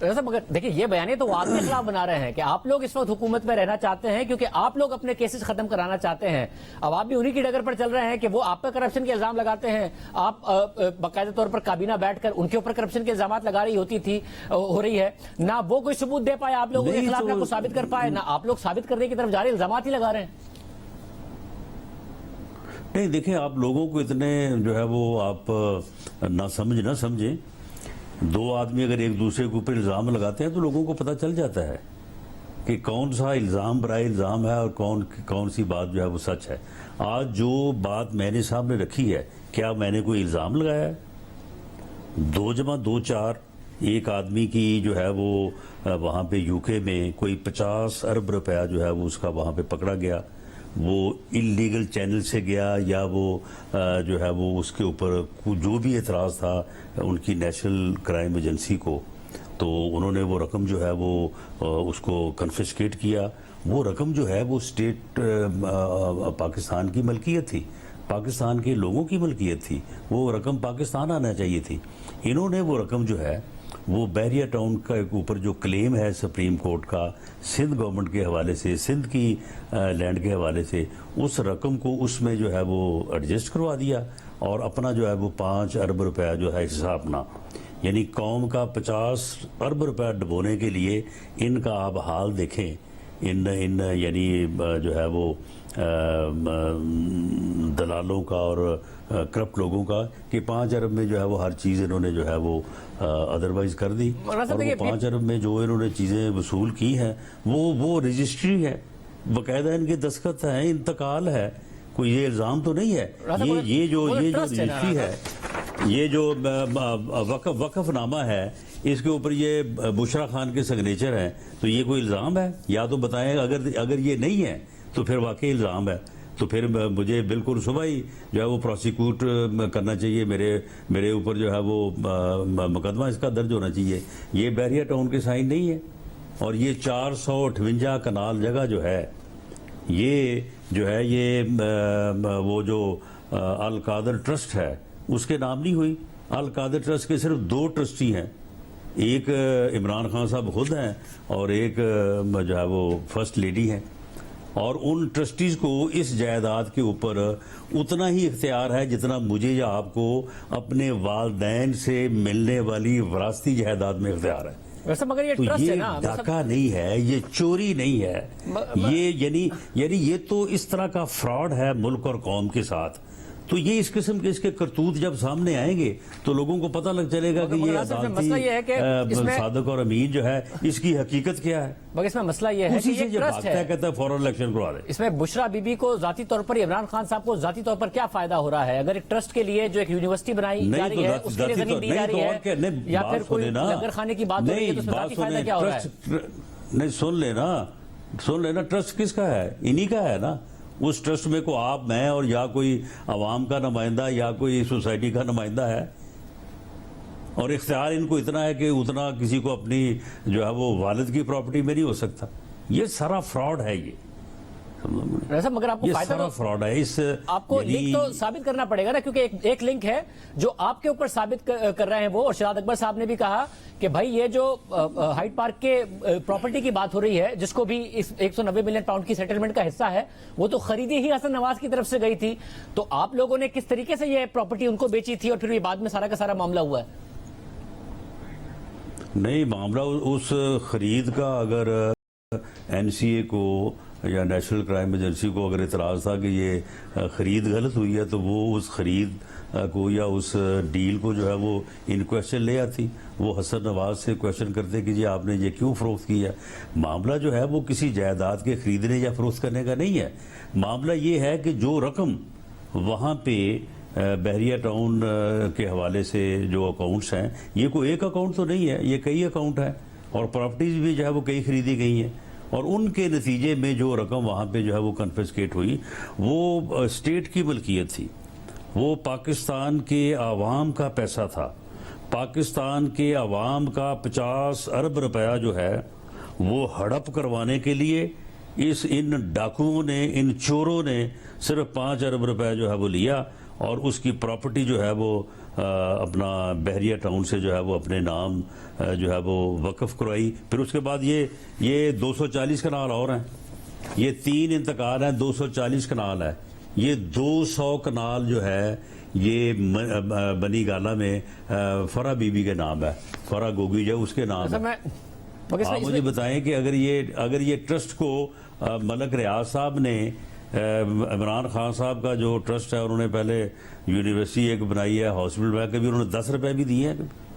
مگر دیکھیں یہ بیانیہ تو وہ آدمی خلاف بنا رہے ہیں کہ آپ لوگ اس وقت حکومت میں رہنا چاہتے ہیں کیونکہ آپ لوگ اپنے کیسز ختم کرانا چاہتے ہیں. اب آپ بھی انہی کی ڈگر پر چل رہے ہیں کہ وہ آپ پر کرپشن کے الزام لگاتے ہیں. آپ باقاعدہ طور پر کابینہ بیٹھ کر ان کے اوپر کرپشن کے الزامات لگا رہی ہو رہی ہے. نہ وہ کوئی ثبوت دے پائے آپ لوگوں کے خلاف، نہ کوئی ثابت کر پائے، نہ آپ لوگ ثابت کرنے کی طرف جا رہے الزامات ہی لگا رہے ہیں. نہیں دیکھیں، آپ لوگوں کو اتنے جو ہے وہ آپ نہ سمجھیں. دو آدمی اگر ایک دوسرے کے اوپر الزام لگاتے ہیں تو لوگوں کو پتہ چل جاتا ہے کہ کون سا الزام برائے الزام ہے اور کون سی بات جو ہے وہ سچ ہے. آج جو بات میں نے سامنے رکھی ہے، کیا میں نے کوئی الزام لگایا ہے؟ 2 + 2 = 4. ایک آدمی کی جو ہے وہ وہاں پہ یو کے میں کوئی 50 ارب روپیہ جو ہے وہ اس کا وہاں پہ پکڑا گیا. وہ انلیگل چینل سے گیا یا وہ جو ہے وہ اس کے اوپر جو بھی اعتراض تھا ان کی نیشنل کرائم ایجنسی کو، تو انہوں نے وہ رقم جو ہے وہ اس کو کنفسکیٹ کیا. وہ رقم جو ہے وہ اسٹیٹ پاکستان کی ملکیت تھی، پاکستان کے لوگوں کی ملکیت تھی. وہ رقم پاکستان آنا چاہیے تھی. انہوں نے وہ رقم جو ہے وہ بحریہ ٹاؤن کا اوپر جو کلیم ہے سپریم کورٹ کا سندھ گورنمنٹ کے حوالے سے، سندھ کی لینڈ کے حوالے سے، اس رقم کو اس میں جو ہے وہ ایڈجسٹ کروا دیا اور اپنا جو ہے وہ 5 ارب روپیہ جو ہے حصہ اپنا، یعنی قوم کا 50 ارب روپیہ ڈبونے کے لیے ان کا آپ حال دیکھیں. ان یعنی جو ہے وہ دلالوں کا اور کرپٹ لوگوں کا کہ 5 ارب میں جو ہے وہ ہر چیز انہوں نے جو ہے وہ ادروائز کر دی. اور وہ 5 ارب میں جو انہوں نے چیزیں وصول کی ہیں وہ رجسٹری ہے، باقاعدہ ان کے دستخط ہیں، انتقال ہے. کوئی یہ الزام تو نہیں ہے. یہ جو رجسٹری ہے، یہ جو وقف نامہ ہے، اس کے اوپر یہ بشرا خان کے سگنیچر ہیں، تو یہ کوئی الزام ہے؟ یا تو بتائیں. اگر یہ نہیں ہے تو پھر واقعی الزام ہے. تو پھر مجھے بالکل صبح ہی جو ہے وہ پروسیکیوٹ کرنا چاہیے، میرے اوپر جو ہے وہ مقدمہ اس کا درج ہونا چاہیے. یہ بحریہ ٹاؤن کے سائن نہیں ہے. اور یہ 458 کنال جگہ جو ہے، یہ جو ہے یہ وہ جو القادر ٹرسٹ ہے اس کے نام نہیں ہوئی. القادر ٹرسٹ کے صرف 2 ٹرسٹی ہیں، ایک عمران خان صاحب خود ہیں اور ایک جو ہے وہ فرسٹ لیڈی ہیں. اور ان ٹرسٹیز کو اس جائیداد کے اوپر اتنا ہی اختیار ہے جتنا مجھے یا آپ کو اپنے والدین سے ملنے والی وراثتی جائیداد میں اختیار ہے. مگر یہ تو یہ ڈاکہ نہیں ہے، یہ چوری نہیں ہے. یہ یعنی یہ تو اس طرح کا فراڈ ہے ملک اور قوم کے ساتھ. تو یہ اس قسم کے اس کے کرتوت جب سامنے آئیں گے تو لوگوں کو پتہ لگ چلے گا کہ یہ عدالتی صادق اور امین جو ہے اس کی حقیقت کیا ہے. مگر اس میں مسئلہ یہ ہے کہ یہ ٹرسٹ ہے، کہتا ہے فوراً الیکشن کروا دے. اس میں بشرا بی بی کو ذاتی طور پر، عمران خان صاحب کو ذاتی طور پر کیا فائدہ ہو رہا ہے؟ اگر ایک ٹرسٹ کے لیے جو ایک یونیورسٹی بنائی جا رہی ہے اس کے لیے زمین دی جا رہی ہے، یا پھر کوئی لنگر خانے کی بات ہو رہی ہے تو اس میں ذاتی فائدہ کیا ہو رہا ہے؟ نہیں، سن لینا ٹرسٹ کس کا ہے؟ انہی کا ہے نا. اس ٹرسٹ میں کو آپ، میں اور یا کوئی عوام کا نمائندہ یا کوئی سوسائٹی کا نمائندہ ہے. اور اختیار ان کو اتنا ہے کہ اتنا کسی کو اپنی جو ہے وہ والد کی پراپرٹی میں نہیں ہو سکتا. یہ سارا فراڈ ہے. مگر آپ کو فائدہ سارا فراڈ ہے. آپ کو لنک تو ثابت کرنا پڑے گا نا، کیونکہ ایک لنک ہے جو آپ کے اوپر ثابت کر رہے ہیں وہ. اور شہزاد اکبر صاحب نے بھی کہا کہ بھائی یہ جو ہائیڈ پارک کے پراپرٹی کی بات ہو رہی ہے جس کو بھی اس 190 ملین پاؤنڈ کی سیٹلمنٹ کا حصہ ہے، وہ تو خریدی ہی حسن نواز کی طرف سے گئی تھی. تو آپ لوگوں نے کس طریقے سے یہ پراپرٹی ان کو بیچی تھی اور پھر یہ بعد میں سارا کا سارا معاملہ ہوا ہے؟ نہیں، معاملہ اس خرید کا اگر این سی اے کو یا نیشنل کرائم ایجنسی کو اگر اعتراض تھا کہ یہ خرید غلط ہوئی ہے تو وہ اس خرید کو یا اس ڈیل کو جو ہے وہ ان کویشچن لے آتی. وہ حسن نواز سے کویشچن کرتے کہ جی آپ نے یہ کیوں فروخت کیا. معاملہ جو ہے وہ کسی جائیداد کے خریدنے یا فروخت کرنے کا نہیں ہے. معاملہ یہ ہے کہ جو رقم وہاں پہ بحریہ ٹاؤن کے حوالے سے جو اکاؤنٹس ہیں، یہ کوئی ایک اکاؤنٹ تو نہیں ہے، یہ کئی اکاؤنٹ ہیں اور پراپرٹیز بھی جو ہے وہ کئی خریدی گئی ہیں. اور ان کے نتیجے میں جو رقم وہاں پہ جو ہے وہ کنفسکیٹ ہوئی وہ اسٹیٹ کی ملکیت تھی. وہ پاکستان کے عوام کا پیسہ تھا. پاکستان کے عوام کا 50 ارب روپیہ جو ہے وہ ہڑپ کروانے کے لیے ان ڈاکوؤں نے، ان چوروں نے صرف 5 ارب روپیہ جو ہے وہ لیا اور اس کی پراپرٹی جو ہے وہ اپنا بحریہ ٹاؤن سے جو ہے وہ اپنے نام جو ہے وہ وقف کروائی. پھر اس کے بعد یہ 240 کنال اور ہیں, یہ 3 انتقال ہیں, 240 کنال ہے. یہ 200 کنال جو ہے یہ بنی گالا میں فرا بی بی کے نام ہے, فرا گوگی جو ہے اس کے نام ہے. آپ مجھے بتائیں کہ اگر یہ ٹرسٹ کو ملک ریاض صاحب نے, عمران خان صاحب کا جو ٹرسٹ ہے, انہوں نے پہلے یونیورسٹی ایک بنائی ہے, ہاسپٹل میں, کبھی انہوں نے 10 روپے بھی دیے ہیں؟